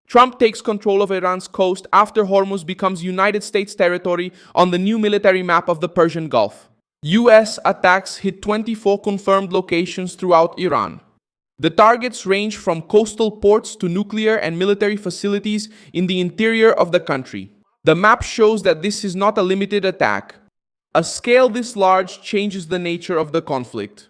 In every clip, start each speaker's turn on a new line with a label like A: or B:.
A: Trump takes control of Iran's coast after Hormuz becomes United States territory on the new military map of the Persian Gulf. US attacks hit 24 confirmed locations throughout Iran. The targets range from coastal ports to nuclear and military facilities in the interior of the country. The map shows that this is not a limited attack. A scale this large changes the nature of the conflict.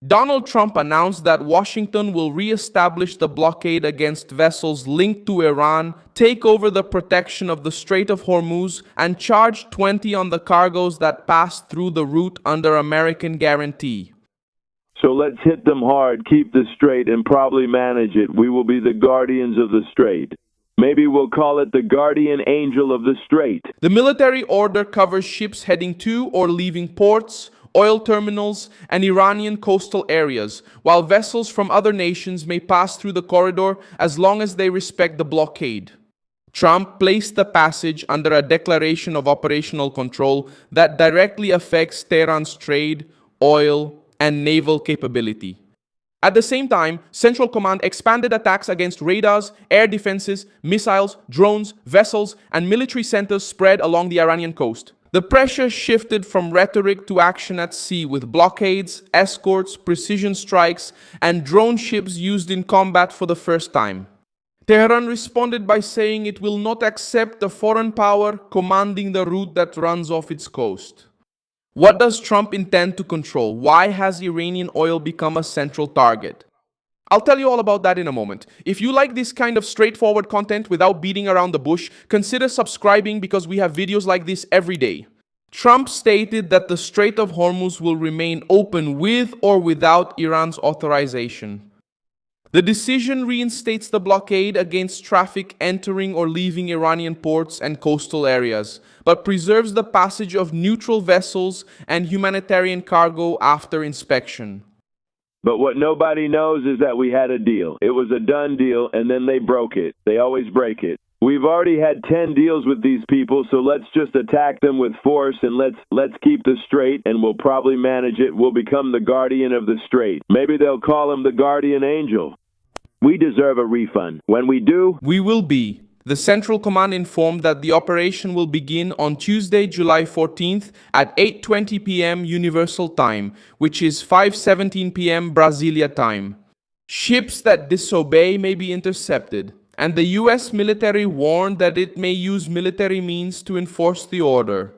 A: Donald Trump announced that Washington will re-establish the blockade against vessels linked to Iran, take over the protection of the Strait of Hormuz, and charge 20 on the cargoes that pass through the route under American guarantee.
B: So let's hit them hard, keep the Strait, and probably manage it. We will be the guardians of the Strait. Maybe we'll call it the guardian angel of the Strait.
A: The military order covers ships heading to or leaving ports, oil terminals, and Iranian coastal areas, while vessels from other nations may pass through the corridor as long as they respect the blockade. Trump placed the passage under a declaration of operational control that directly affects Tehran's trade, oil, and naval capability. At the same time, Central Command expanded attacks against radars, air defenses, missiles, drones, vessels, and military centers spread along the Iranian coast. The pressure shifted from rhetoric to action at sea with blockades, escorts, precision strikes, and drone ships used in combat for the first time. Tehran responded by saying it will not accept a foreign power commanding the route that runs off its coast. What does Trump intend to control? Why has Iranian oil become a central target? I'll tell you all about that in a moment. If you like this kind of straightforward content without beating around the bush, consider subscribing because we have videos like this every day. Trump stated that the Strait of Hormuz will remain open with or without Iran's authorization. The decision reinstates the blockade against traffic entering or leaving Iranian ports and coastal areas, but preserves the passage of neutral vessels and humanitarian cargo after inspection.
B: But what nobody knows is that we had a deal. It was a done deal, and then they broke it. They always break it. We've already had 10 deals with these people, so let's just attack them with force and let's keep the Strait, and we'll probably manage it. We'll become the guardian of the Strait. Maybe they'll call him the guardian angel. We deserve a refund. When we do,
A: we will be. The Central Command informed that the operation will begin on Tuesday, July 14th at 8:20 p.m. Universal Time, which is 5:17 p.m. Brasilia time. Ships that disobey may be intercepted, and the U.S. military warned that it may use military means to enforce the order.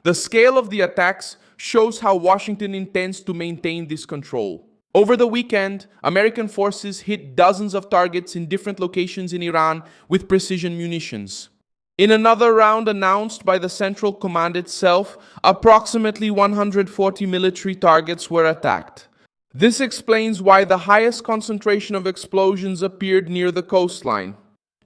A: The scale of the attacks shows how Washington intends to maintain this control. Over the weekend, American forces hit dozens of targets in different locations in Iran with precision munitions. In another round announced by the Central Command itself, approximately 140 military targets were attacked. This explains why the highest concentration of explosions appeared near the coastline.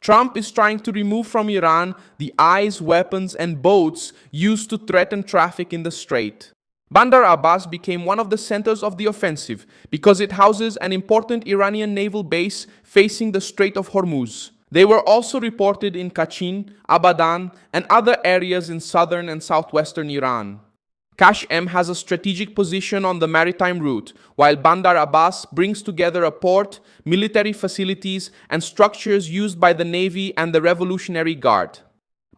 A: Trump is trying to remove from Iran the eyes, weapons, and boats used to threaten traffic in the Strait. Bandar Abbas became one of the centers of the offensive because it houses an important Iranian naval base facing the Strait of Hormuz. They were also reported in Kachin, Abadan, and other areas in southern and southwestern Iran. Kashm has a strategic position on the maritime route, while Bandar Abbas brings together a port, military facilities, and structures used by the Navy and the Revolutionary Guard.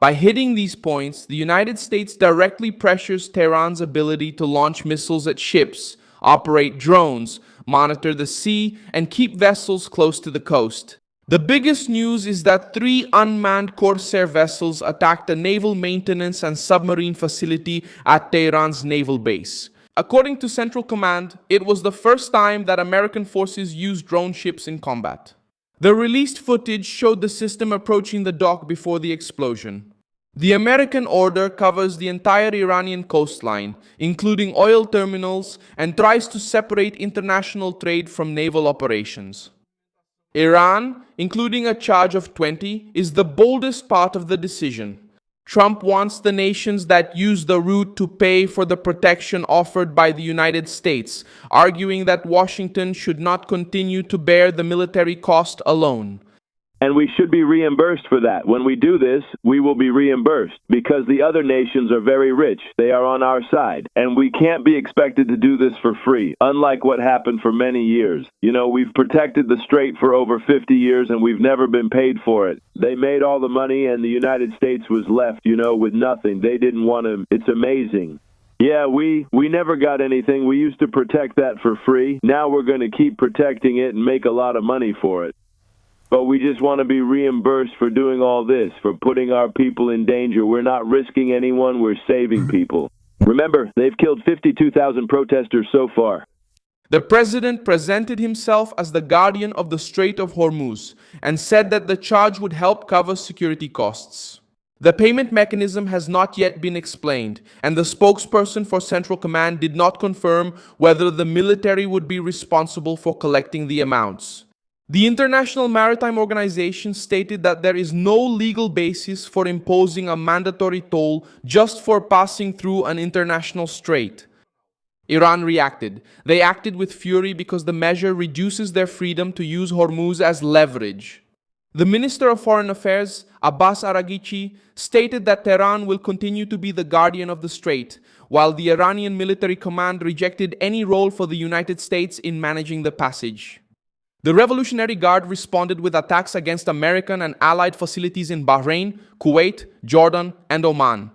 A: By hitting these points, the United States directly pressures Tehran's ability to launch missiles at ships, operate drones, monitor the sea, and keep vessels close to the coast. The biggest news is that 3 unmanned Corsair vessels attacked a naval maintenance and submarine facility at Tehran's naval base. According to Central Command, it was the first time that American forces used drone ships in combat. The released footage showed the system approaching the dock before the explosion. The American order covers the entire Iranian coastline, including oil terminals, and tries to separate international trade from naval operations. Iran, including a charge of 20, is the boldest part of the decision. Trump wants the nations that use the route to pay for the protection offered by the United States, arguing that Washington should not continue to bear the military cost alone.
B: And we should be reimbursed for that. When we do this, we will be reimbursed because the other nations are very rich. They are on our side. And we can't be expected to do this for free, unlike what happened for many years. You know, we've protected the Strait for over 50 years and we've never been paid for it. They made all the money and the United States was left, you know, with nothing. They didn't want to. It's amazing. Yeah, we never got anything. We used to protect that for free. Now we're going to keep protecting it and make a lot of money for it. But we just want to be reimbursed for doing all this, for putting our people in danger. We're not risking anyone, we're saving people. Remember, they've killed 52,000 protesters so far.
A: The president presented himself as the guardian of the Strait of Hormuz and said that the charge would help cover security costs. The payment mechanism has not yet been explained, and the spokesperson for Central Command did not confirm whether the military would be responsible for collecting the amounts. The International Maritime Organization stated that there is no legal basis for imposing a mandatory toll just for passing through an international strait. Iran reacted. They acted with fury because the measure reduces their freedom to use Hormuz as leverage. The Minister of Foreign Affairs, Abbas Araghchi, stated that Tehran will continue to be the guardian of the strait, while the Iranian military command rejected any role for the United States in managing the passage. The Revolutionary Guard responded with attacks against American and allied facilities in Bahrain, Kuwait, Jordan, and Oman.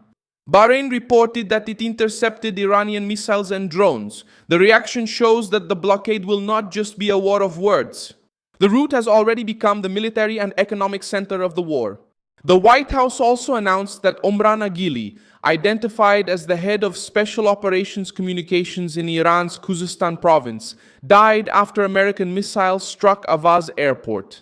A: Bahrain reported that it intercepted Iranian missiles and drones. The reaction shows that the blockade will not just be a war of words. The route has already become the military and economic center of the war. The White House also announced that Omran Aghili, identified as the head of Special Operations Communications in Iran's Khuzestan province, died after American missiles struck Avaz airport.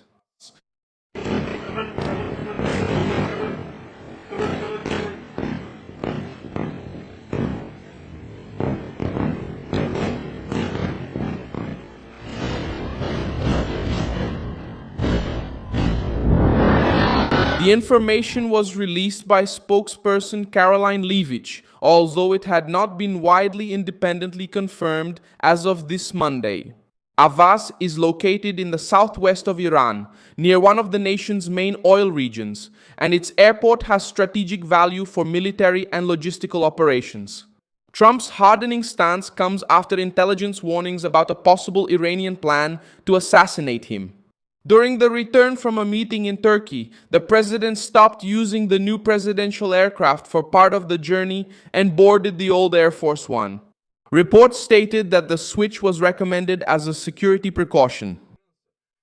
A: The information was released by spokesperson Caroline Levitt, although it had not been widely independently confirmed as of this Monday. Avaz is located in the southwest of Iran, near one of the nation's main oil regions, and its airport has strategic value for military and logistical operations. Trump's hardening stance comes after intelligence warnings about a possible Iranian plan to assassinate him. During the return from a meeting in Turkey, the president stopped using the new presidential aircraft for part of the journey and boarded the old Air Force One. Reports stated that the switch was recommended as a security precaution.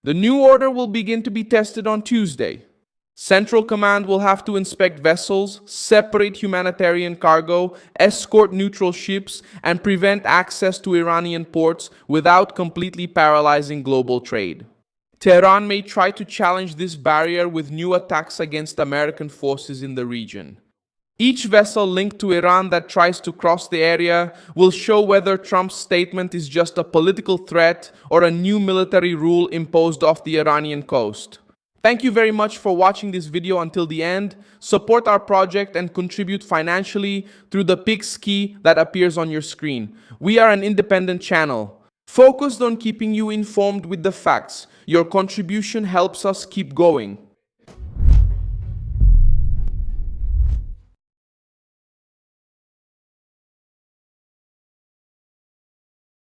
A: The new order will begin to be tested on Tuesday. Central Command will have to inspect vessels, separate humanitarian cargo, escort neutral ships, and prevent access to Iranian ports without completely paralyzing global trade. Tehran may try to challenge this barrier with new attacks against American forces in the region. Each vessel linked to Iran that tries to cross the area will show whether Trump's statement is just a political threat or a new military rule imposed off the Iranian coast. Thank you very much for watching this video until the end. Support our project and contribute financially through the Pix key that appears on your screen. We are an independent channel, focused on keeping you informed with the facts. Your contribution helps us keep going.